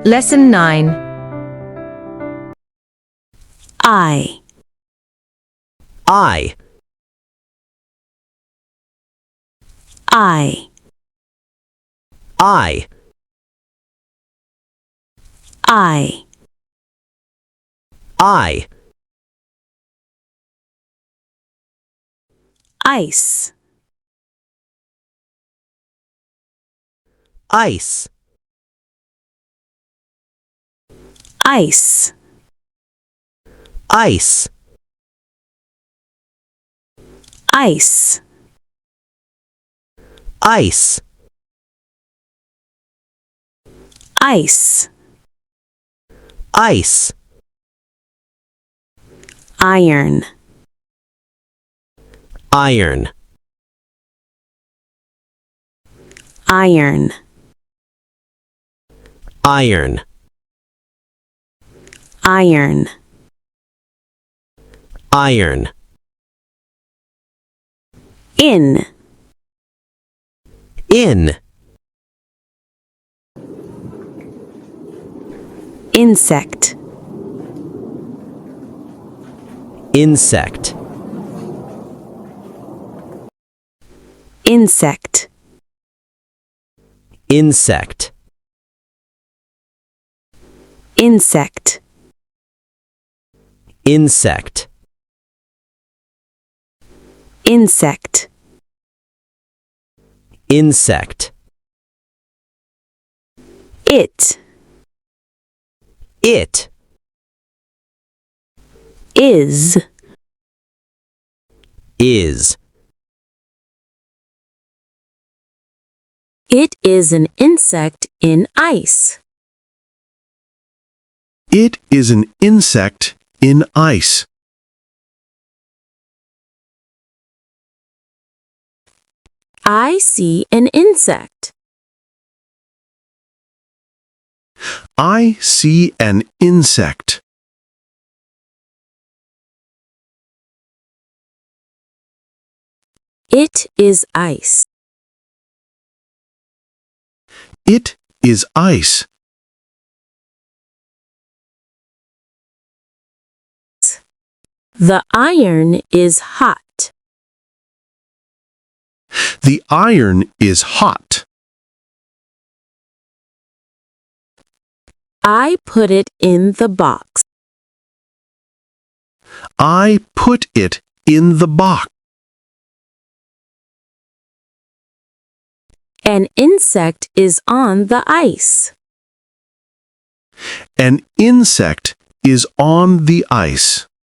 Lesson 9. I, I, I, I, I, I, ice, ice, ice, ice, ice, ice, ice, ice, iron, iron, iron, iron, iron, iron, in, insect, insect, insect, insect, insect, insect, insect, insect, it, it, is, is, it is an insect in ice. It is an insect in ice. I see an insect. I see an insect. It is ice. It is ice. The iron is hot. The iron is hot. I put it in the box. I put it in the box. An insect is on the ice. An insect is on the ice.